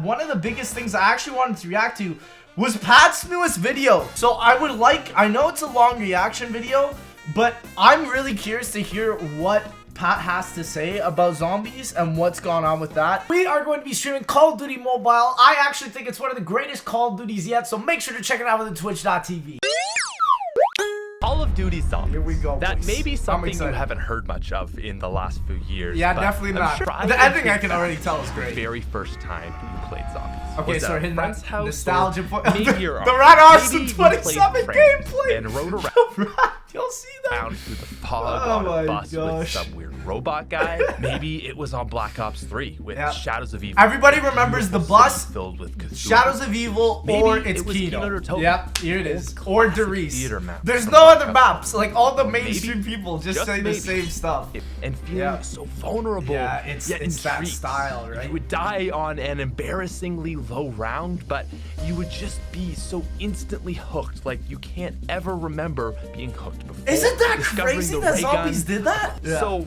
one of the biggest things I actually wanted to react to was Pat's newest video. So I know it's a long reaction video, but I'm really curious to hear what Pat has to say about zombies and what's gone on with that. We are going to be streaming Call of Duty Mobile. I actually think it's one of the greatest Call of Duties yet, so make sure to check it out on twitch.tv. Call of Duty Zombies. Here we go. That boys. may be something you haven't heard much of in the last few years. Yeah, definitely not. Sure the ending I can already tell is great. The very first time you played zombies. Okay, so hitting that nostalgia point. Maybe you're the Red Austin 27 gameplay. And rode around. You'll see that. Down through the fog on a bus with some weird robot guy. Maybe it was on Black Ops 3 with Shadows of Evil. Everybody remembers the bus filled with Cthulhu. Shadows of Evil, or it's Kino. Yep, here it is. Or Derice. There's no other maps. Like all the mainstream people just say the same stuff. And feeling so vulnerable. Yeah, it's that style, right? You would die on an embarrassingly low round, but you would just be so instantly hooked, like you can't ever remember being hooked before. Isn't that crazy that zombies did that? So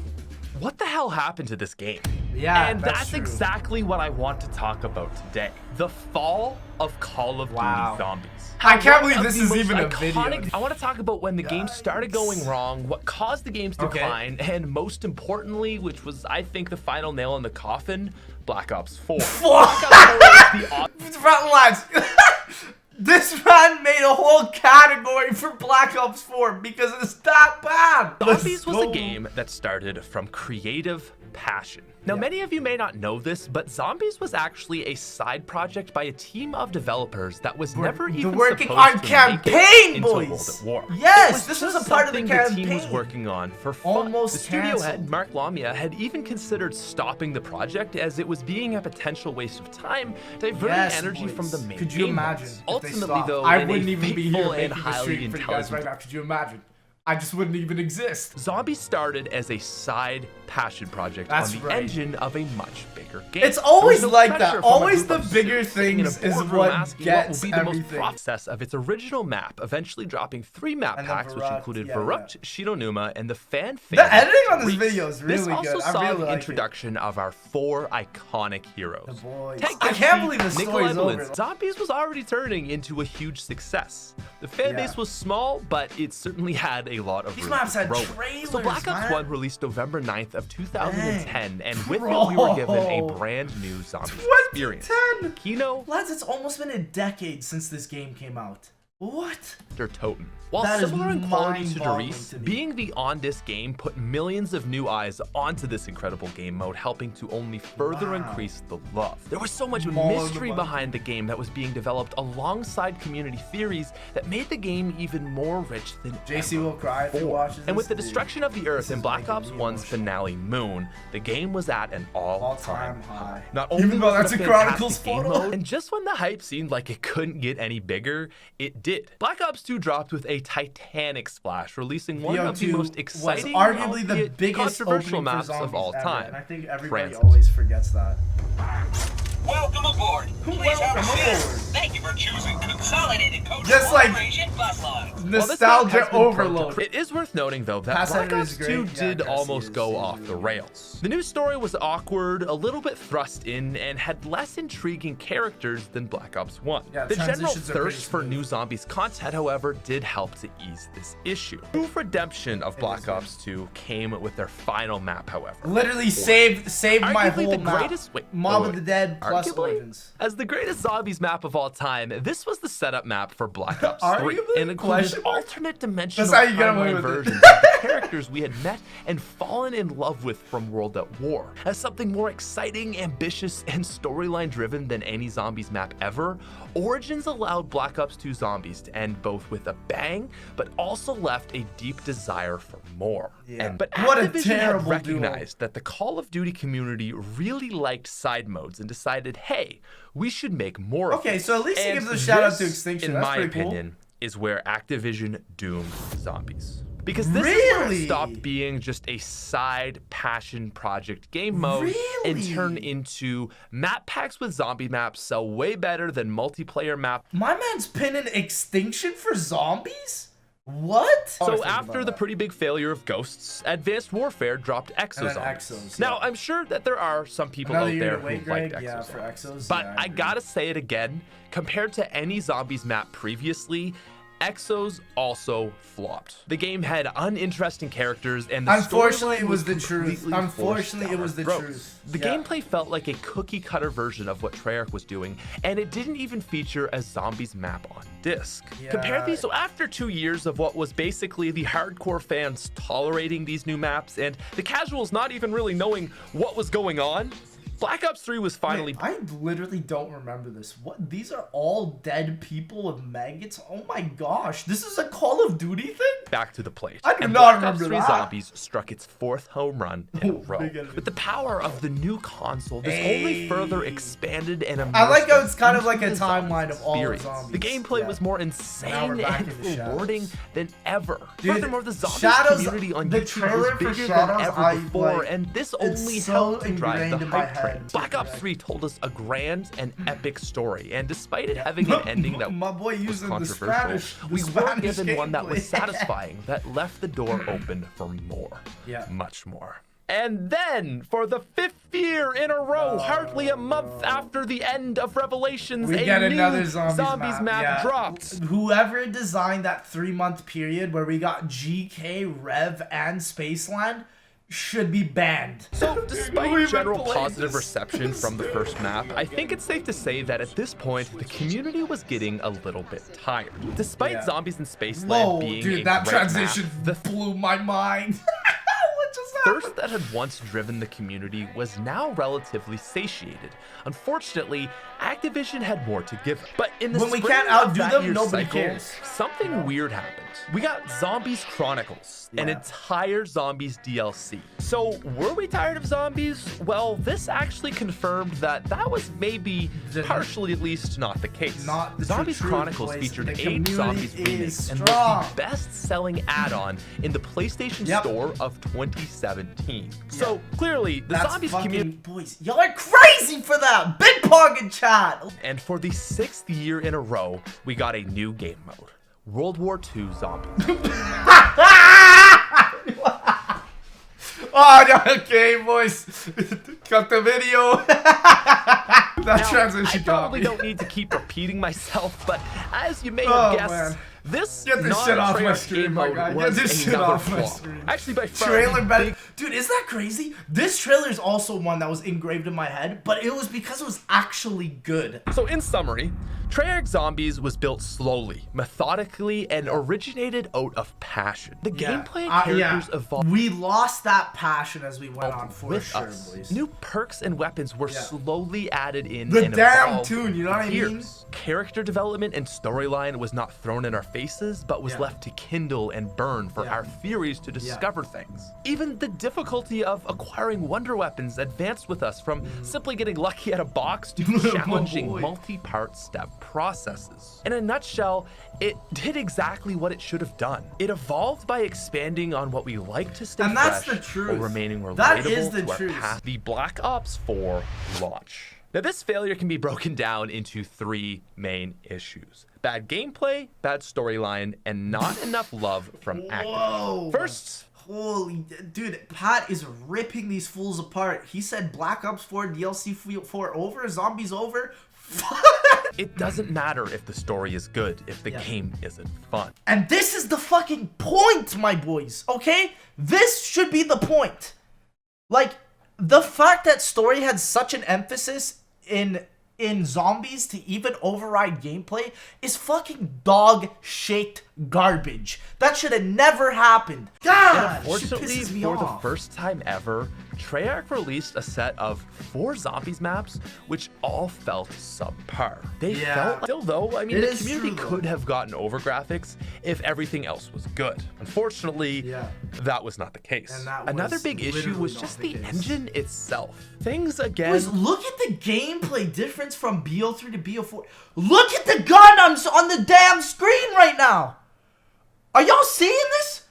what the hell happened to this game? Yeah, and that's exactly what I want to talk about today. The fall of Call of Duty Zombies. I can't believe this is even a video. I want to talk about when the game started going wrong, what caused the game's decline, and most importantly, which was, I think, the final nail in the coffin, Black Ops 4. Lads, this man made a whole category for Black Ops 4 because it's that bad. Zombies was a game that started from creative passion. Now, many of you may not know this, but Zombies was actually a side project by a team of developers that was never even working on campaign, boys. Yes, this was a part of the campaign the team was working on for fun. The studio head, Mark Lamia, had even considered stopping the project as it was being a potential waste of time, diverting energy from the main game. Could you imagine? Ultimately, though, I wouldn't even be here and making a highly stream for you guys right now. Could you imagine? I just wouldn't even exist. Zombies started as a side passion project on the engine of a much bigger game. It's always like that. Always the bigger things is what gets the everything. most process of its original map, eventually dropping 3 map packs, which included Verrückt, Shidonuma, and the fan favorite. The editing on this video is really good. This also saw the introduction of our 4 iconic heroes. I can't believe the story's over. Zombies was already turning into a huge success. The fan base was small, but it certainly had a lot of room to grow. So Black Ops 1 released November 9th of 2010, and with it we were given a brand new zombie experience. Kino, lads, it's almost been a decade since this game came out. What? They're toting. While similar in quality to Derice, being the on-disc game put millions of new eyes onto this incredible game mode, helping to only further increase the love. There was so much mystery behind the game that was being developed alongside community theories that made the game even more rich than JC will cry if he watches this. And with the destruction of the Earth in Black Ops 1's finale Moon, the game was at an all-time high. Not only even though that's a Chronicle's photo, and just when the hype seemed like it couldn't get any bigger, it did. Black Ops 2 dropped with a titanic splash, releasing one of the most exciting, arguably the biggest controversial maps of all time. And I think everybody always forgets that. Welcome aboard. Please have a seat. Thank you for choosing Consolidated Coach Just like Bus Line. nostalgia overload. It is worth noting, though, that Black Ops 2 did almost go off the rails. The new story was awkward, a little bit thrust in, and had less intriguing characters than Black Ops 1. The general thirst for new zombies content, however, did help to ease this issue. Proof redemption of Black Ops 2 came with their final map, however. Literally saved my whole map. Mob of the Dead plus Origins. As the greatest zombies map of all time, this was the setup map for Black Ops 3. And included alternate dimensional timeline versions of the characters we had met and fallen in love with from World at War. As something more exciting, ambitious, and storyline driven than any zombies map ever, Origins allowed Black Ops 2 Zombies to end both with a bang, but also left a deep desire for more. But Activision had recognized that the Call of Duty community really liked side modes and decided, hey, we should make more of so at least he gives a shout out to Extinction. In my opinion, is where Activision doomed zombies. Because this is where it stopped being just a side passion project game mode and turned into map packs with zombie maps sell way better than multiplayer map. My man's pinning Extinction for zombies? What? So after the pretty big failure of Ghosts, Advanced Warfare dropped Exo. Now, I'm sure that there are some people out there who liked Exo. But I gotta say it again, compared to any Zombies map previously, Exos also flopped. The game had uninteresting characters, and the unfortunately it was the truth. Unfortunately, it was the truth. The gameplay felt like a cookie-cutter version of what Treyarch was doing, and it didn't even feature a Zombies map on disc. Compare these, so after 2 years of what was basically the hardcore fans tolerating these new maps and the casuals not even really knowing what was going on, Black Ops 3 was finally... Wait, I literally don't remember this. What? These are all dead people with maggots? Oh my gosh. This is a Call of Duty thing? Back to the plate. I do not remember Black Ops 3 that. Zombies struck its 4th home run in a row. With the power of the new console, this only further expanded and immersed. I like how it's kind of like a timeline of all the zombies. The gameplay was more insane and rewarding than ever. Dude, furthermore, the zombies community on YouTube was bigger than ever before, and this only helped to drive the hype train. Black Ops 3 told us a grand and epic story, and despite it having an ending that was controversial, we were given one that was satisfying, that left the door open for more, much more. And then, for the 5th year in a row, hardly a month after the end of Revelations, a new Zombies map dropped. Whoever designed that 3-month period where we got GK, Rev, and Spaceland should be banned. So, despite general positive reception from the first map, I think it's safe to say that at this point, the community was getting a little bit tired. Despite Zombies in Spaceland being dude, a that great transition map, blew my mind. thirst that had once driven the community was now relatively satiated. Unfortunately, Activision had more to give. But in the when we spring can't of outdo that them, year's nobody cycle, cares. Something weird happened. We got Zombies Chronicles, an entire Zombies DLC. So were we tired of zombies? Well, this actually confirmed that that was maybe partially at least not the case. Zombies Chronicles featured 8 Zombies remakes and was the best-selling add-on in the PlayStation Store of 2017. So clearly, the Zombies community... Boys, y'all are crazy for that! Big pog in chat! And for the 6th year in a row, we got a new game mode. World War II Zombies. Oh, no, okay, boys. Cut the video. That transition I probably don't need to keep repeating myself, but as you may have guessed, this non-Treyarch game mode was another flaw. Actually, by far, dude, is that crazy? This trailer is also one that was engraved in my head, but it was because it was actually good. So in summary, Treyarch Zombies was built slowly, methodically, and originated out of passion. The gameplay and characters evolved. We lost that passion as we went on, for sure, boys. New perks and weapons were slowly added in. The damn tune, you know what I mean? Character development and storyline was not thrown in our faces, but was left to kindle and burn for our theories to discover things. Even the difficulty of acquiring wonder weapons advanced with us, from simply getting lucky at a box to challenging multi-part step processes. In a nutshell, it did exactly what it should have done. It evolved by expanding on what we like to stay fresh, the truth. while remaining relatable That is the to truth. our path. The Black Ops 4 launch. Now, this failure can be broken down into 3 main issues: bad gameplay, bad storyline, and not enough love from Activision. First, holy dude, Pat is ripping these fools apart. He said Black Ops 4 DLC 4 over, zombies over. It doesn't matter if the story is good if the game isn't fun. And this is the fucking point, my boys, okay? This should be the point. Like, the fact that story had such an emphasis in zombies to even override gameplay is fucking dog-shaped garbage. That should have never happened. God, unfortunately, for the first time ever, Treyarch released a set of 4 Zombies maps, which all felt subpar. They felt like, still though, I mean, the community could have gotten over graphics if everything else was good. Unfortunately, that was not the case. Another big issue was just the engine itself. Things again. Boys, look at the gameplay difference from BO3 to BO4. Look at the gun on the damn screen right now. Are y'all seeing this?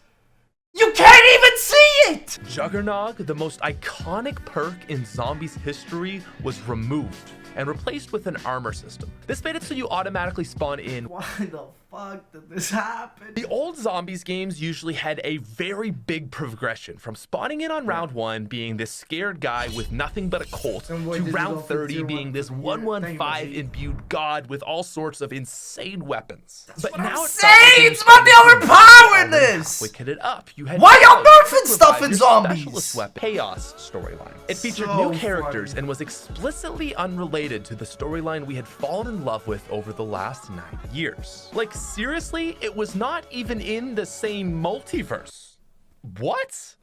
You can't even see it! Juggernog, the most iconic perk in Zombies history, was removed and replaced with an armor system. This made it so you automatically spawn in. Why the fuck did this happen? The old Zombies games usually had a very big progression, from spawning in on round 1 being this scared guy with nothing but a Colt, to round 30 being this 115 imbued god with all sorts of insane weapons. But now it's about the overpowered this! Wicked it up. You had why y'all nerfing stuff in Zombies? Chaos storyline. It featured new characters and was explicitly unrelated to the storyline we had fallen in love with over the last 9 years. Like, seriously, it was not even in the same multiverse. What?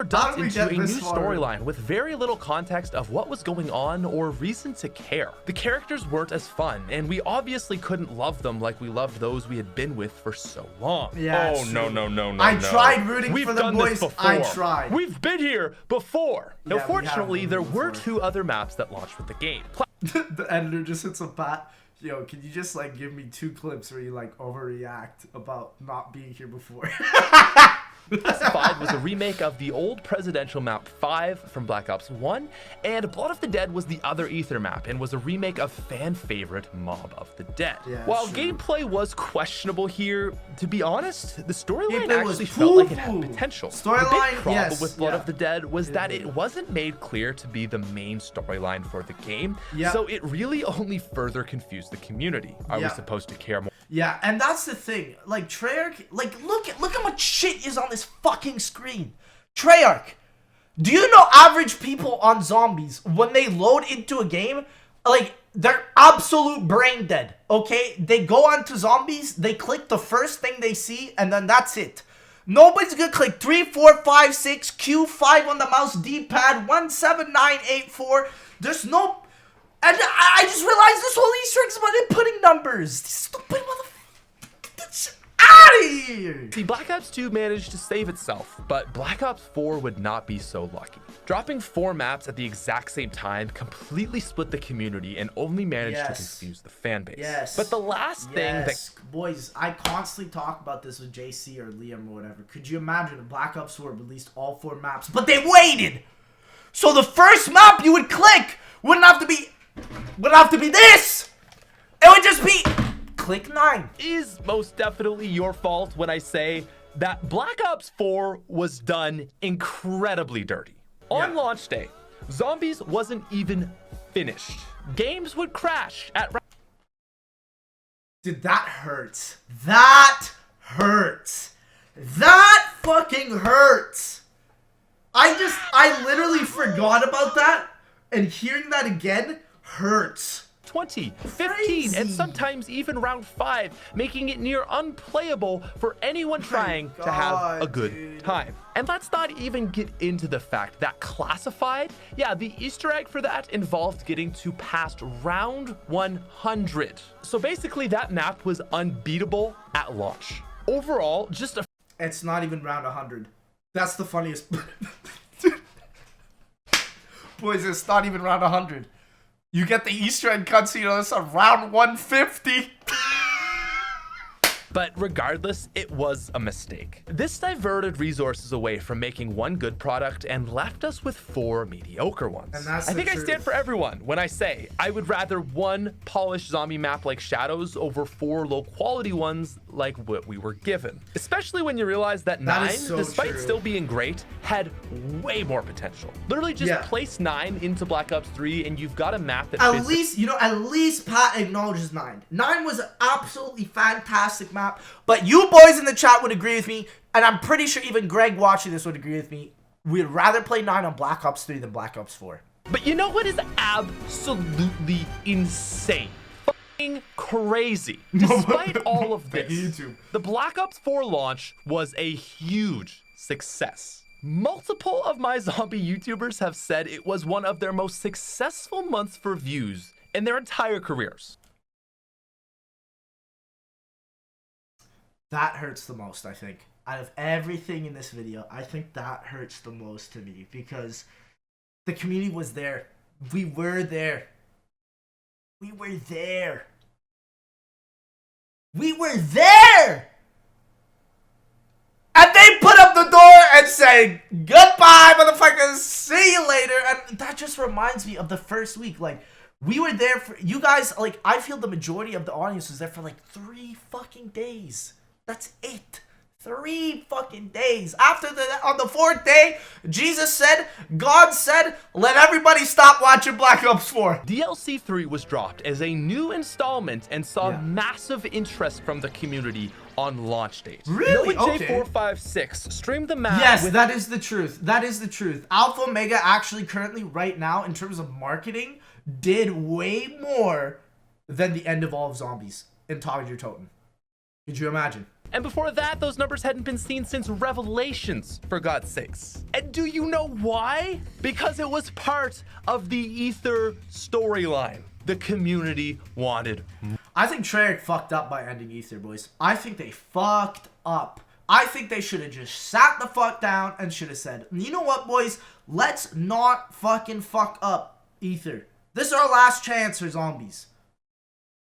Dumped into a new storyline with very little context of what was going on or reason to care. The characters weren't as fun, and we obviously couldn't love them like we loved those we had been with for so long. Yeah, oh, no. I tried rooting for the boys. I tried. We've been here before. Yeah, now, fortunately, there were 2 other maps that launched with the game. The editor just hits a pat. Yo, can you just like give me 2 clips where you like overreact about not being here before? Class 5 was a remake of the old presidential map 5 from Black Ops 1, and Blood of the Dead was the other Ether map and was a remake of fan favorite Mob of the Dead. Yeah, while gameplay was questionable here, to be honest, the storyline actually felt like it had potential. The big problem with Blood of the Dead was that it wasn't made clear to be the main storyline for the game, so it really only further confused the community. Are we supposed to care more? Yeah, and that's the thing. Like, Treyarch, like, look how much shit is on this fucking screen. Treyarch, do you know average people on Zombies, when they load into a game, like, they're absolute brain dead, okay? They go onto Zombies, they click the first thing they see, and then that's it. Nobody's gonna click 3, 4, 5, 6, Q5 on the mouse, D-pad, 1, 7, 9, 8, 4. There's no... And I just realized this whole Easter egg is about inputting numbers. These stupid motherfuckers. Get out of here. See, Black Ops 2 managed to save itself, but Black Ops 4 would not be so lucky. Dropping 4 maps at the exact same time completely split the community and only managed to confuse the fan base. But the last thing that... Boys, I constantly talk about this with JC or Liam or whatever. Could you imagine if Black Ops 4 released all 4 maps, but they waited? So the first map you would click wouldn't have to be this. It would just be click 9. Is most definitely your fault when I say that Black Ops 4 was done incredibly dirty. On launch day, Zombies wasn't even finished. Games would crash at... Dude, that hurts. That hurts. That fucking hurts. I literally forgot about that, and hearing that again hurts. 20, 15, and sometimes even round 5, making it near unplayable for anyone trying to have a good time. And let's not even get into the fact that classified, the Easter egg for that involved getting to past round 100. So basically that map was unbeatable at launch. Overall, just a... It's not even round 100. That's the funniest. Boys, it's not even round 100. You get the Easter egg cutscene on this on round 150. But regardless, it was a mistake. This diverted resources away from making one good product and left us with 4 mediocre ones. And that's I think I stand for everyone when I say I would rather one polished zombie map like Shadows over 4 low quality ones like what we were given. Especially when you realize that 9, despite still being great, had way more potential. Literally just place 9 into Black Ops 3 and you've got a map that at least Pat acknowledges 9. 9 was an absolutely fantastic map. But you boys in the chat would agree with me, and I'm pretty sure even Greg watching this would agree with me. We'd rather play 9 on Black Ops 3 than Black Ops 4. But you know what is absolutely insane? Fucking crazy. Despite all of this, the Black Ops 4 launch was a huge success. Multiple of my zombie YouTubers have said it was one of their most successful months for views in their entire careers. That hurts the most, I think. Out of everything in this video, I think that hurts the most to me because the community was there. We were there. We were there. We were there! And they put up the door and say, goodbye, motherfuckers. See you later. And that just reminds me of the first week. Like, We were there for, you guys, like, I feel the majority of the audience was there for like 3 fucking days. That's it. 3 fucking days. After on the 4th day, Jesus said, God said, let everybody stop watching Black Ops 4. DLC 3 was dropped as a new installment and saw massive interest from the community on launch date. Really? J456 streamed the map. Yes, that is the truth. That is the truth. Alpha Omega actually currently right now, in terms of marketing, did way more than the end of All of Zombies in Todd Your Totem. Could you imagine? And before that, those numbers hadn't been seen since Revelations, for God's sakes. And do you know why? Because it was part of the Ether storyline. The community wanted more. I think Treyarch fucked up by ending Ether, boys. I think they fucked up. I think they should have just sat the fuck down and should have said, you know what, boys? Let's not fucking fuck up Ether. This is our last chance for zombies.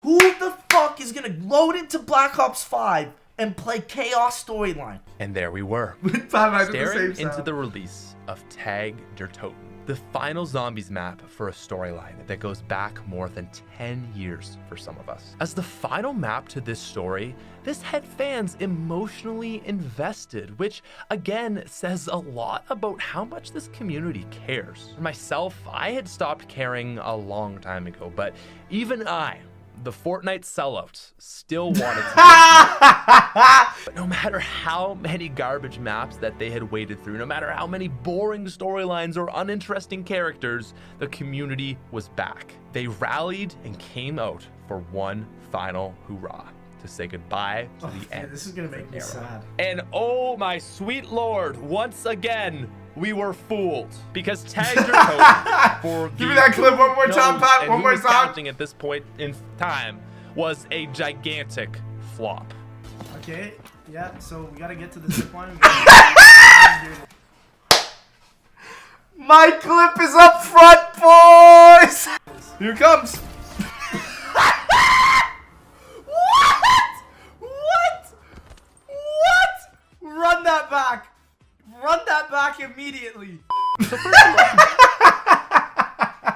Who the fuck is gonna load into Black Ops 5 and play Chaos storyline? And there we were, staring into the release of Tag Der Toten, the final zombies map for a storyline that goes back more than 10 years for some of us. As the final map to this story, this had fans emotionally invested, which again says a lot about how much this community cares. For myself, I had stopped caring a long time ago, but even I, the Fortnite sellout, still wanted to But no matter how many garbage maps that they had waded through, no matter how many boring storylines or uninteresting characters, the community was back. They rallied and came out for one final hoorah to say goodbye to the end. This is gonna make me sad. And oh my sweet lord, once again, we were fooled, because Tag Der Toten for give me that clip one more time, Pat. One more time. Counting at this point in time was a gigantic flop. Okay, yeah. So we gotta get to the zip line. My clip is up front, boys. Here it comes. What? Run that back. Run that back immediately.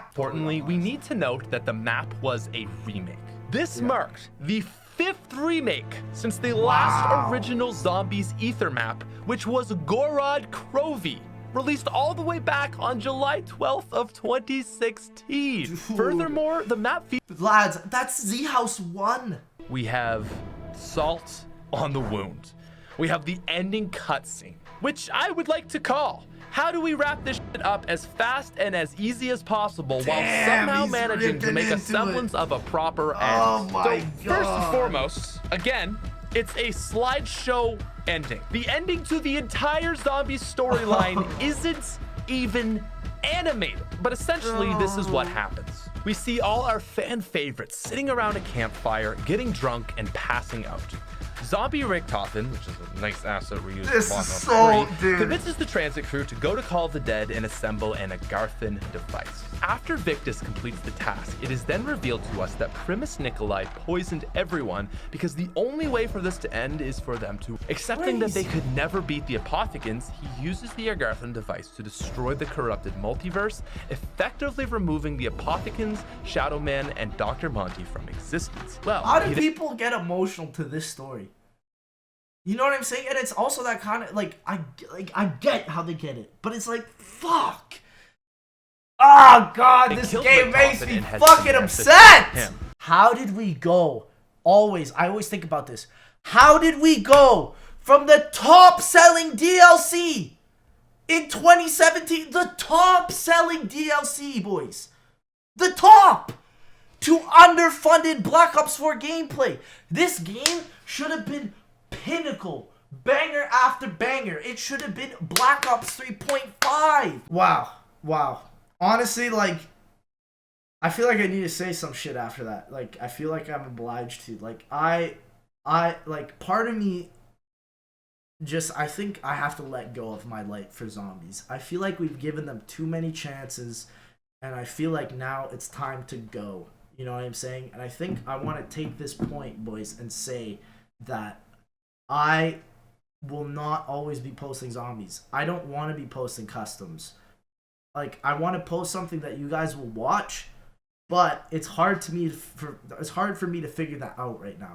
Importantly, we need to note that the map was a remake. This marked the 5th remake since the last original Zombies Ether map, which was Gorod Krovi, released all the way back on July 12th of 2016. Dude. Furthermore, the map lads, that's Z-House 1. We have salt on the wound. We have the ending cutscene, which I would like to call, how do we wrap this shit up as fast and as easy as possible while somehow managing to make a semblance of a proper end? Oh my God. First and foremost, again, it's a slideshow ending. The ending to the entire zombie storyline isn't even animated, but essentially this is what happens. We see all our fan favorites sitting around a campfire, getting drunk and passing out. Zombie Richtofen, which is a nice asset we use convinces the transit crew to go to Call of the Dead and assemble an Agarthan device. After Victus completes the task, it is then revealed to us that Primus Nikolai poisoned everyone because the only way for this to end is for them to, accepting that they could never beat the Apothecans, he uses the Agarthan device to destroy the corrupted multiverse, effectively removing the Apothecans, Shadow Man, and Dr. Monty from existence. Well, how do people get emotional to this story? You know what I'm saying? And it's also that kind of like I get how they get it, but it's like fuck. Oh God, this game makes me fucking upset. How did we go? I always think about this. How did we go from the top-selling DLC in 2017, the top-selling DLC, boys, the top, to underfunded Black Ops 4 gameplay? This game should have been pinnacle, banger after banger. It should have been Black Ops 3.5. Wow. Honestly, like, I feel like I need to say some shit after that. Like, I feel like I'm obliged to. Like, I like, part of me just, I think I have to let go of my light for zombies. I feel like we've given them too many chances, and I feel like now it's time to go. You know what I'm saying? And I think I want to take this point, boys, and say that I will not always be posting zombies. I don't want to be posting customs. Like, I want to post something that you guys will watch, But it's hard for me to figure that out right now.